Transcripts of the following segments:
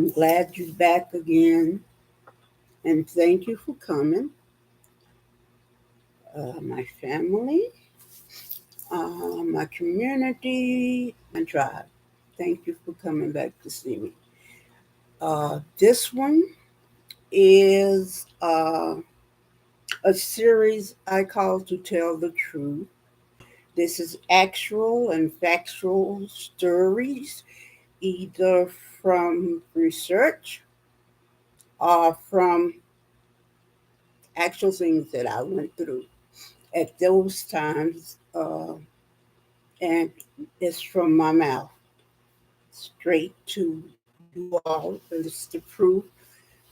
I'm glad you're back again, and thank you for coming. My family, my community, my tribe. Thank you for coming back to see me. This one is a series I call To Tell the Truth. This is actual and factual stories, either from research or from actual things that I went through at those times, and it's from my mouth straight to you all. And it's the proof,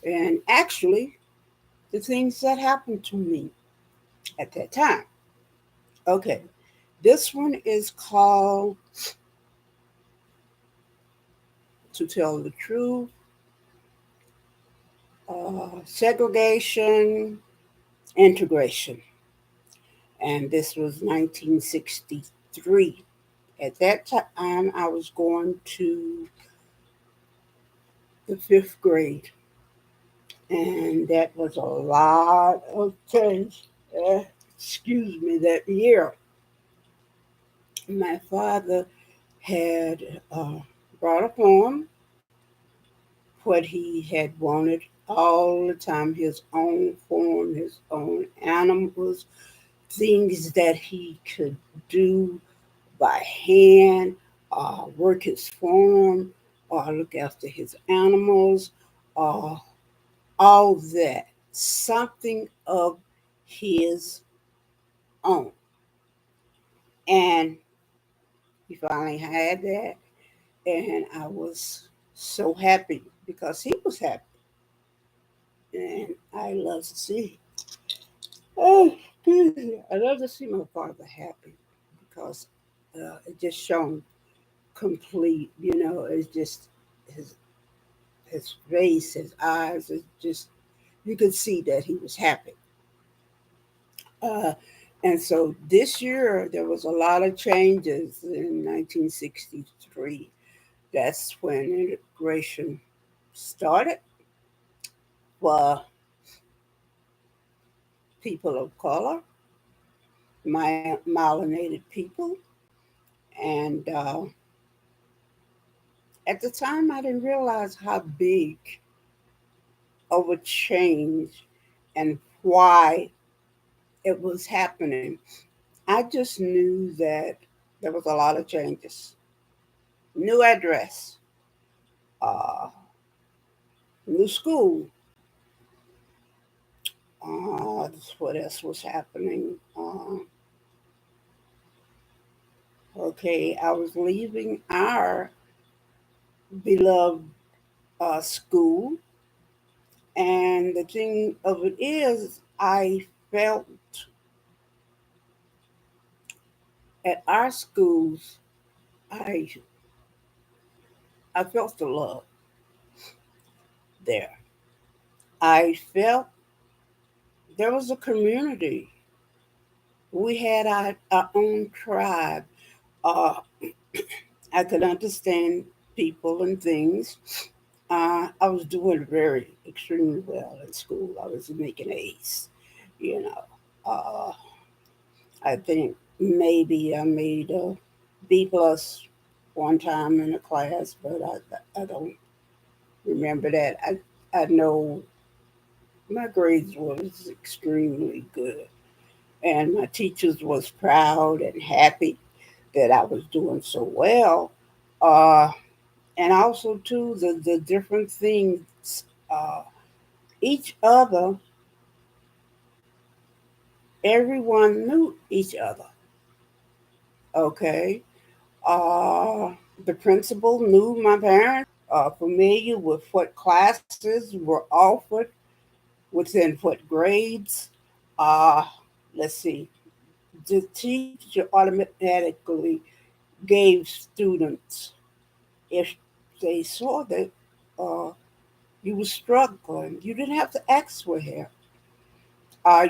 and actually, the things that happened to me at that time. Okay, this one is called To Tell the Truth, Segregation, Integration, and this was 1963. At that time, I was going to the fifth grade, and that was a lot of change. Uh, excuse me, that year. My father had brought upon what he had wanted all the time, his own farm, his own animals, things that he could do by hand, work his farm, or look after his animals, or all that. Something of his own. And he finally had that. And I was so happy because he was happy. And I love to see. Oh, excuse me. I love to see my father happy because it just shown complete. It's just his his face, his eyes. It's just you could see that he was happy. Uh, and so this year there was a lot of changes in 1963. That's when integration started for people of color, melanated people. And at the time, I didn't realize how big of a change and why it was happening. I just knew that there was a lot of changes. New address, uh, new school. What else was happening? Okay, I was leaving our beloved school, and the thing of it is, I felt at our schools, I I felt the love there. I felt there was a community. We had our own tribe. Uh, I could understand people and things. I was doing very extremely well in school. I was making A's, you know. I think maybe I made a B plus one time in a class, but I don't remember that. I know my grades was extremely good, and my teachers was proud and happy that I was doing so well. Uh, and also too the different things. Uh, each other, everyone knew each other. Okay. Uh, the principal knew my parents, familiar with what classes were offered within what grades. Uh, let's see, the teacher automatically gave students, if they saw that uh, you were struggling, you didn't have to ask for help.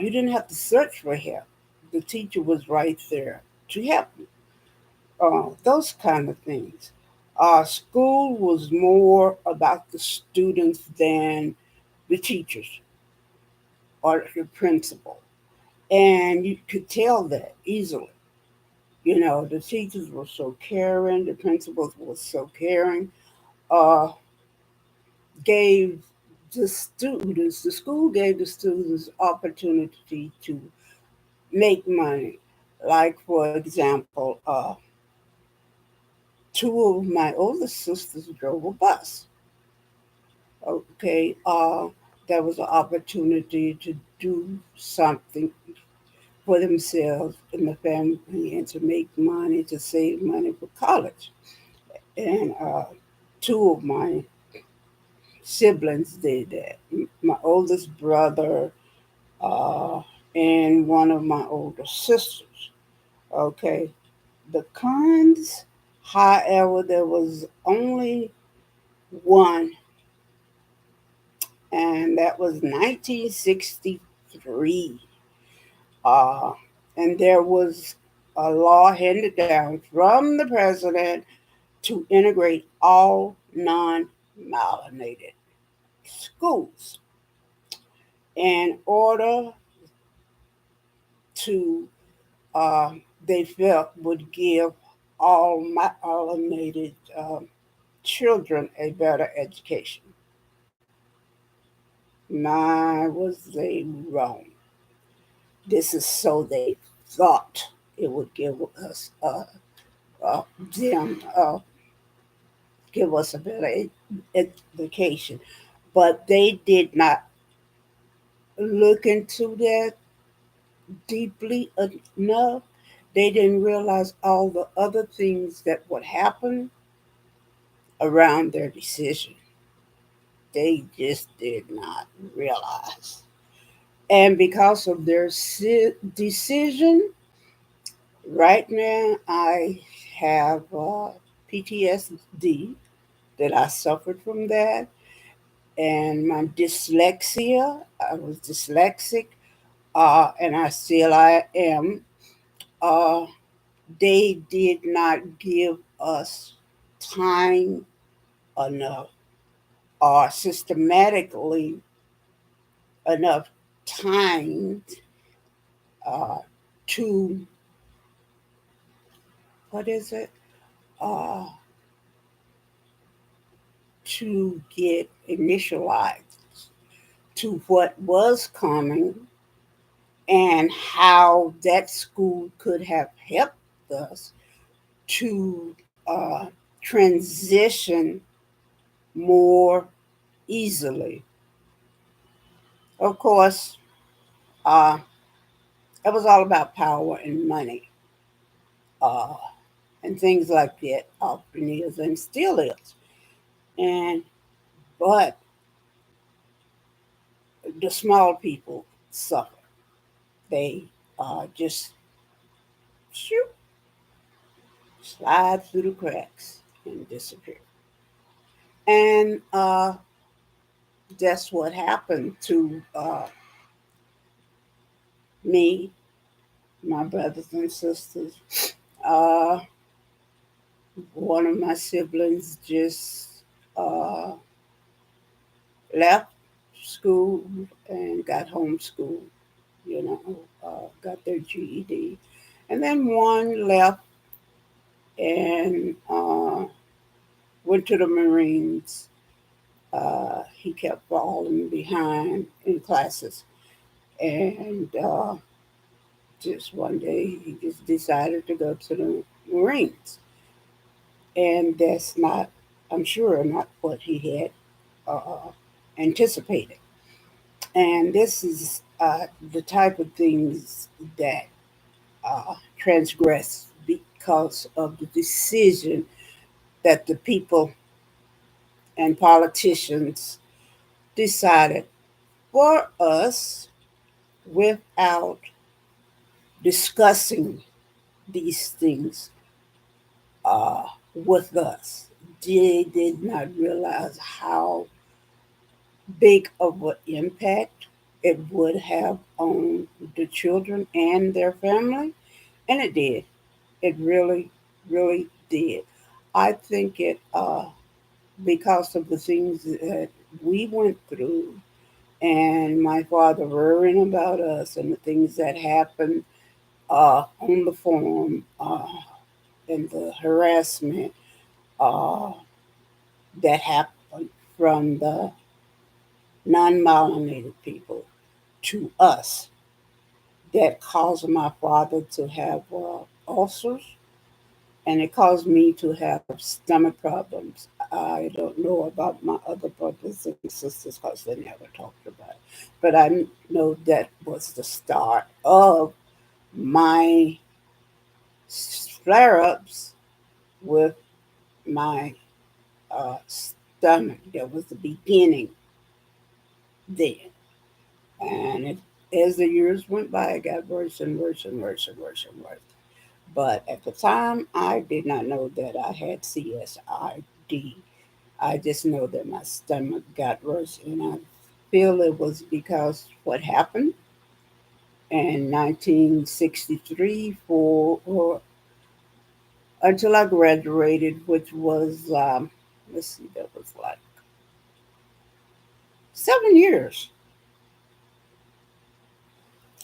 You didn't have to search for help. The teacher was right there to help you. Those kind of things. School was more about the students than the teachers or the principal. And you could tell that easily. You know, the teachers were so caring, the principals were so caring, uh, gave the school gave the students opportunity to make money. Like, for example, two of my oldest sisters drove a bus. Okay, there was an opportunity to do something for themselves and the family and to make money, to save money for college. And two of my siblings did that. My oldest brother uh, and one of my older sisters. Okay, the cons, however, there was only one, and that was 1963. Uh, and there was a law handed down from the president to integrate all non melanated schools in order to, uh, they felt, would give all melanated children a better education. My, was they wrong? This is so they thought it would give us uh, them give us a better education, but they did not look into that deeply enough. They didn't realize all the other things that would happen around their decision. They just did not realize. And because of their decision, right now I have PTSD that I suffered from that, and my dyslexia. I was dyslexic, and I am. Uh, they did not give us time enough or systematically enough time uh, to, what is it, uh, to get initialized to what was coming and how that school could have helped us to uh, transition more easily. Of course, uh, it was all about power and money, uh, and things like that often is and still is. And but the small people suffer. They just shoot, slide through the cracks and disappear. And that's what happened to me, my brothers and sisters. Uh, One of my siblings just uh, left school and got homeschooled, you know, got their GED. And then one left and went to the Marines. He kept falling behind in classes. And just one day he just decided to go to the Marines. And that's not, I'm sure, not what he had anticipated. And this is the type of things that transgress because of the decision that the people and politicians decided for us without discussing these things uh, with us. They did not realize how big of an impact it would have on the children and their family, and it did. It really, really did. I think it because of the things that we went through, and my father worrying about us, and the things that happened on the farm, and the harassment uh, that happened from the non-melanated people to us, that caused my father to have ulcers, and it caused me to have stomach problems. I don't know about my other brothers and sisters because they never talked about it. But I know that was the start of my flare ups with my stomach. That was the beginning then. And as the years went by, it got worse and worse and worse and worse and worse. But at the time, I did not know that I had CSID. I just know that my stomach got worse, and I feel it was because what happened in 1963 for or until I graduated, which was let's see, that was like 7 years.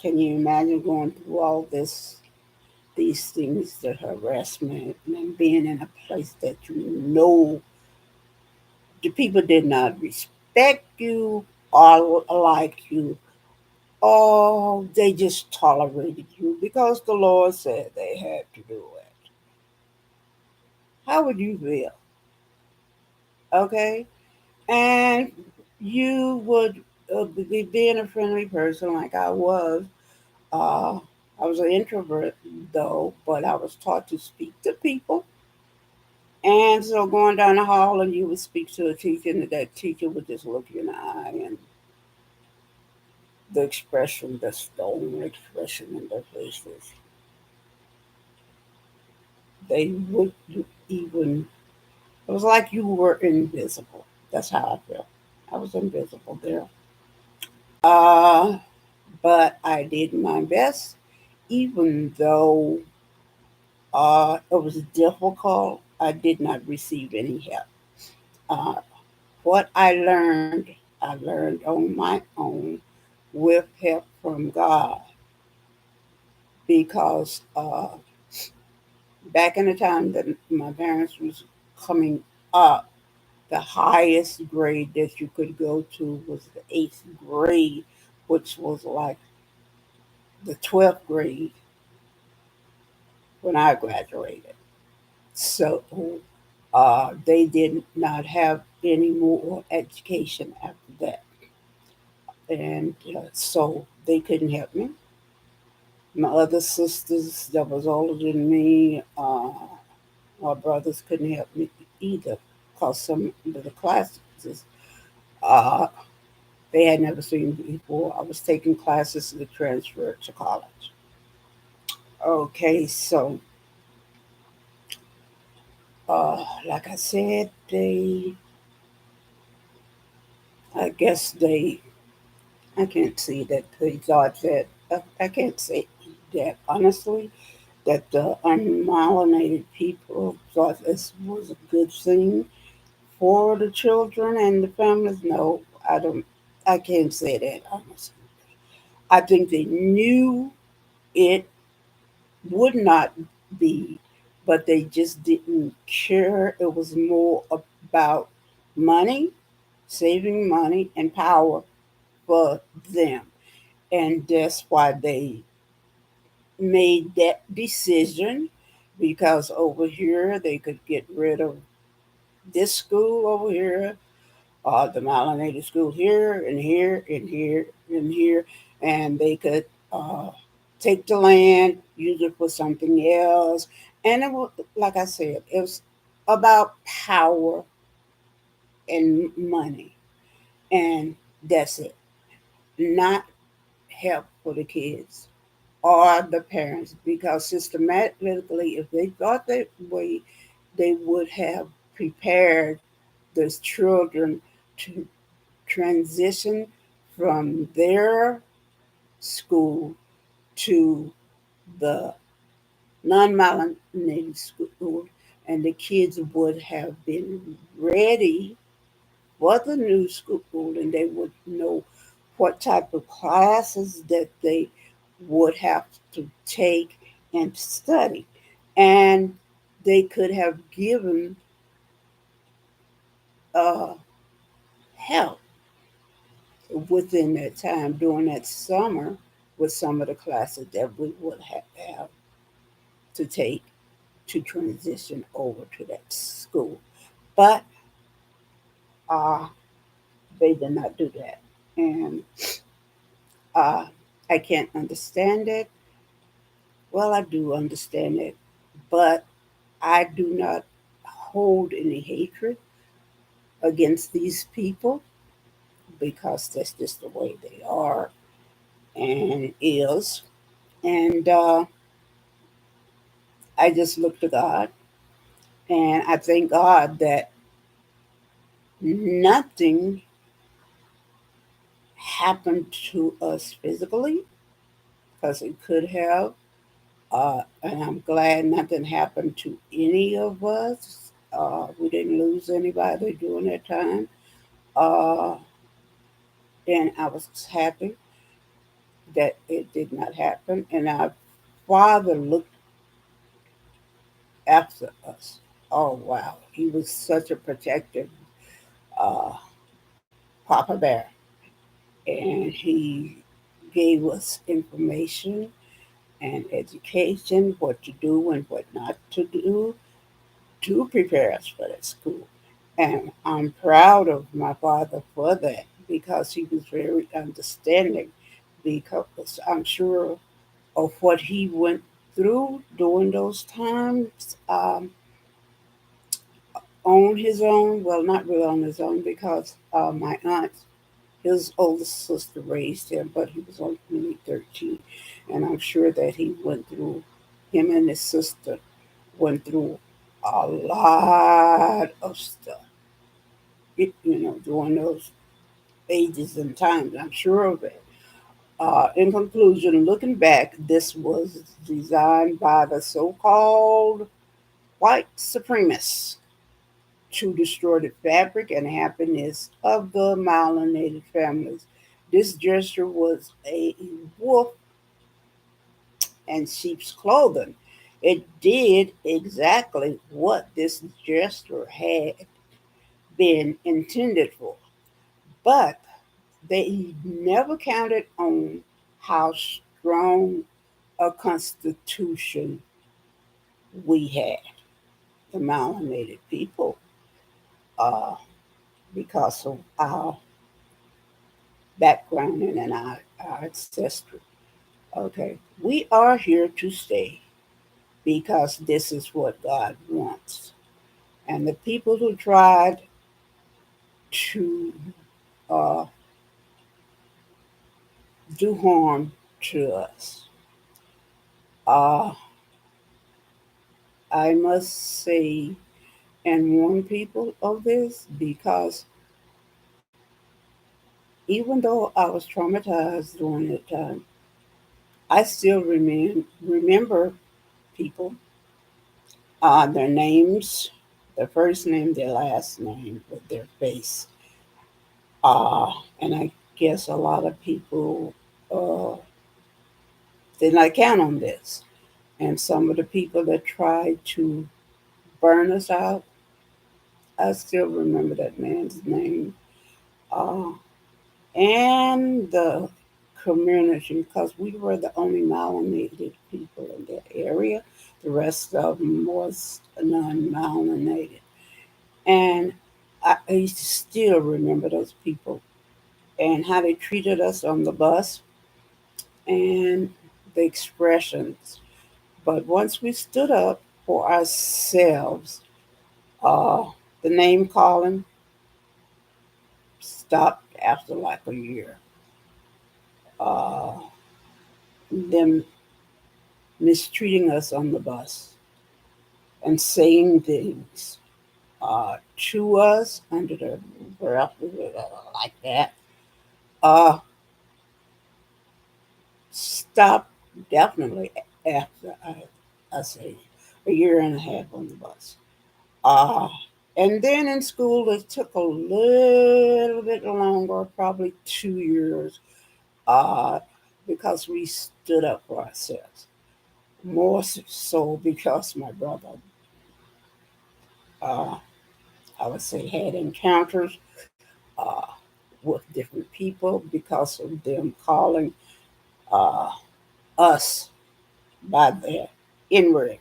Can you imagine going through all these things, the harassment, and being in a place that you know the people did not respect you or like you, or they just tolerated you because the Lord said they had to do it. How would you feel? Okay? And you would be being a friendly person like I was. Uh, I was an introvert though, but I was taught to speak to people. And so going down the hall and you would speak to a teacher, and that teacher would just look you in the eye, and the expression, the stone expression in their faces, they wouldn't even, it was like you were invisible. That's how I felt. I was invisible there. Uh, but I did my best, even though it was difficult. I did not receive any help. Uh, what I learned on my own with help from God, because back in the time that my parents was coming up, the highest grade that you could go to was the eighth grade, which was like the 12th grade when I graduated. So they did not have any more education after that. And so they couldn't help me. My other sisters that was older than me, my brothers couldn't help me either because some of the classes uh, they had never seen me before. I was taking classes to transfer to college. Okay, so like I said, I guess I can't say that they thought that, I can't say that honestly, that the unmelanated people thought this was a good thing for the children and the families. No, I don't, I can't say that honestly. I think they knew it would not be, but they just didn't care. It was more about money, saving money, and power for them. And that's why they made that decision, because over here they could get rid of this school over here, the Melanated school here and here and here and here, and they could take the land, use it for something else. And it was, like I said, it was about power and money, and that's it. Not help for the kids or the parents, because systematically, if they thought that way, they would have prepared those children to transition from their school to the non-melanated school, and the kids would have been ready for the new school, and they would know what type of classes that they would have to take and study. And they could have given uh, help within that time during that summer with some of the classes that we would have to take to transition over to that school. But uh, they did not do that. And uh, I can't understand it. Well, I do understand it, but I do not hold any hatred against these people because that's just the way they are and is. And I just look to God, and I thank God that nothing happened to us physically because it could have. And I'm glad nothing happened to any of us. We didn't lose anybody during that time. Uh, and I was happy that it did not happen. And our Father looked after us. Oh, wow. He was such a protective uh, Papa Bear. And he gave us information and education, what to do and what not to do to prepare us for that school. And I'm proud of my father for that because he was very understanding because I'm sure of what he went through during those times on his own. Well, not really on his own because my aunt, his oldest sister, raised him, but he was only 13. And I'm sure that he went through, him and his sister went through a lot of stuff, during those ages and times. I'm sure of it. In conclusion, looking back, this was designed by the so called white supremacists to destroy the fabric and happiness of the melanated families. This gesture was a wolf and sheep's clothing. It did exactly what this gesture had been intended for, but they never counted on how strong a constitution we had, the melanated people, uh, because of our background and our ancestry. Okay, we are here to stay because this is what God wants. And the people who tried to uh, do harm to us, uh, I must say and warn people of this because even though I was traumatized during that time, I still remember people, their names, their first name, their last name, with their face. Uh, and I guess a lot of people uh, did not count on this. And some of the people that tried to burn us out, I still remember that man's name. Uh, and the community, because we were the only melanated people in that area. The rest of them was non-melanated. And I still remember those people and how they treated us on the bus and the expressions. But once we stood up for ourselves, uh, the name calling stopped after like a year. Uh, them mistreating us on the bus and saying things to us under the breath like that uh, stopped definitely after I say a year and a half on the bus. Uh, and then in school, it took a little bit longer, probably 2 years, uh, because we stood up for ourselves. More so because my brother, uh, I would say, had encounters uh, with different people because of them calling uh, us by their inward.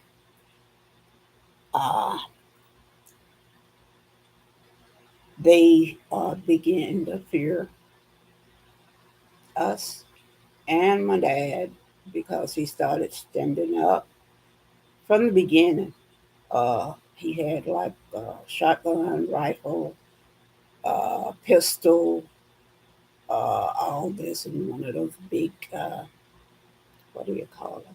Uh, they began to fear us and my dad because he started standing up from the beginning. He had like a shotgun, rifle, pistol, all this in one of those big, what do you call them?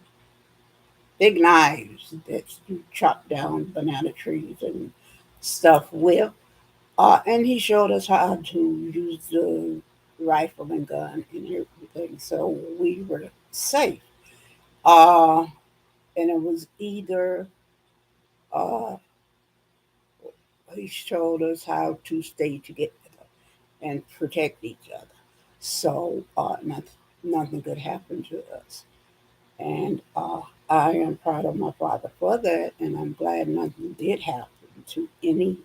Big knives that you chop down banana trees and stuff with. And he showed us how to use the rifle and gun and everything, so we were safe. Uh, and it was either uh, he showed us how to stay together and protect each other, so nothing could happen to us. And I am proud of my father for that, and I'm glad nothing did happen to any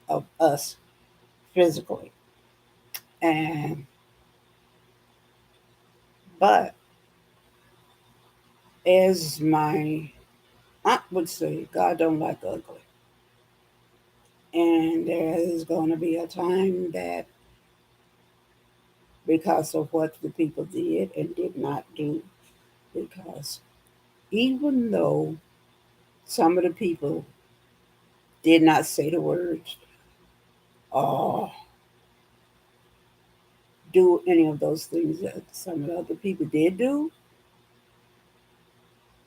of us physically. And but as my aunt would say, God don't like ugly. And there is going to be a time that because of what the people did and did not do, because even though some of the people did not say the words or do any of those things that some of the other people did do,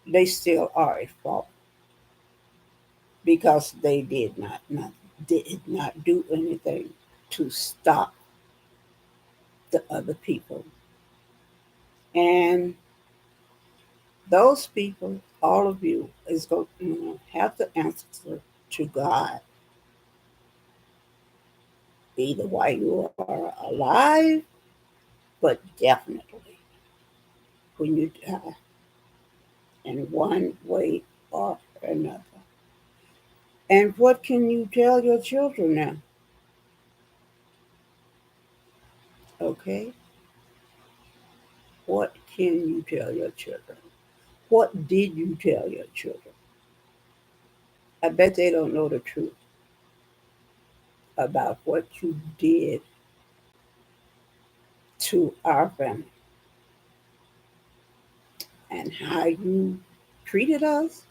they still are at fault because they did not do anything to stop the other people. And those people, all of you, is going to have to answer to God, either while you are alive, but definitely when you die, in one way or another. And what can you tell your children now? Okay, what can you tell your children? What did you tell your children? I bet they don't know the truth about what you did to our family and how you treated us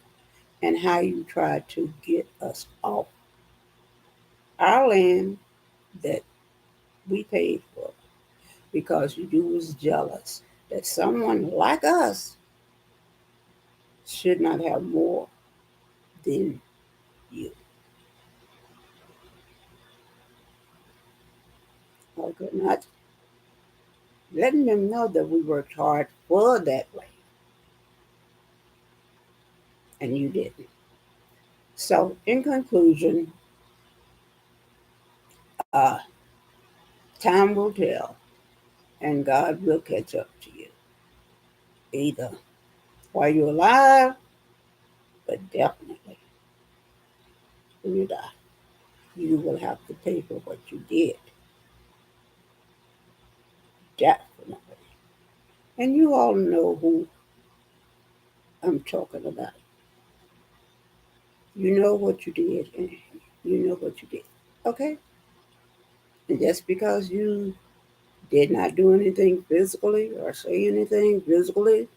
and how you tried to get us off our land that we paid for because you was jealous that someone like us should not have more than you. Okay, not letting them know that we worked hard for that land and you didn't. So, in conclusion, uh, time will tell and God will catch up to you, either while you're alive, but definitely when you die. You will have to pay for what you did, definitely. And you all know who I'm talking about. You know what you did, and you know what you did. Okay? And just because you did not do anything physically or say anything physically,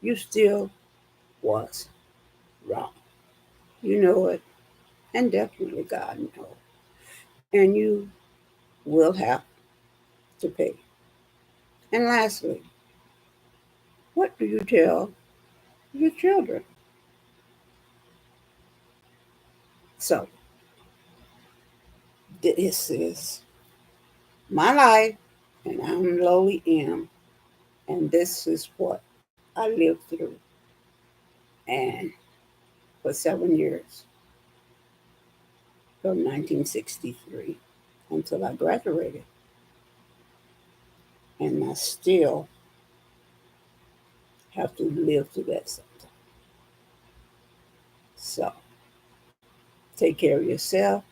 you still was wrong. You know it, and definitely God knows. And you will have to pay. And lastly, what do you tell your children? So, this is my life, and I'm lowly am, and this is what I lived through. And for 7 years from 1963 until I graduated. And I still have to live through that sometimes. So take care of yourself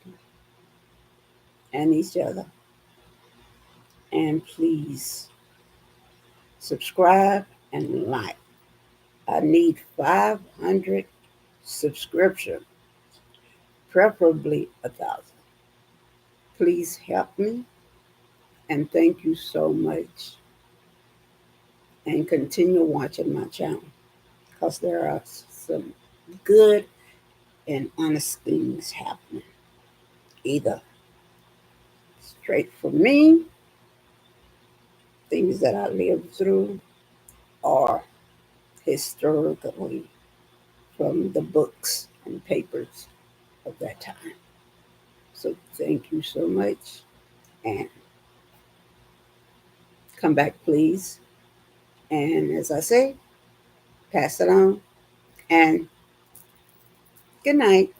and each other. And please subscribe and like. I need 500 subscriptions, preferably 1,000. Please help me and thank you so much. And continue watching my channel because there are some good and honest things happening. Either straight from me, things that I lived through, or historically from the books and papers of that time. So thank you so much and come back, please. And as I say, pass it on and good night.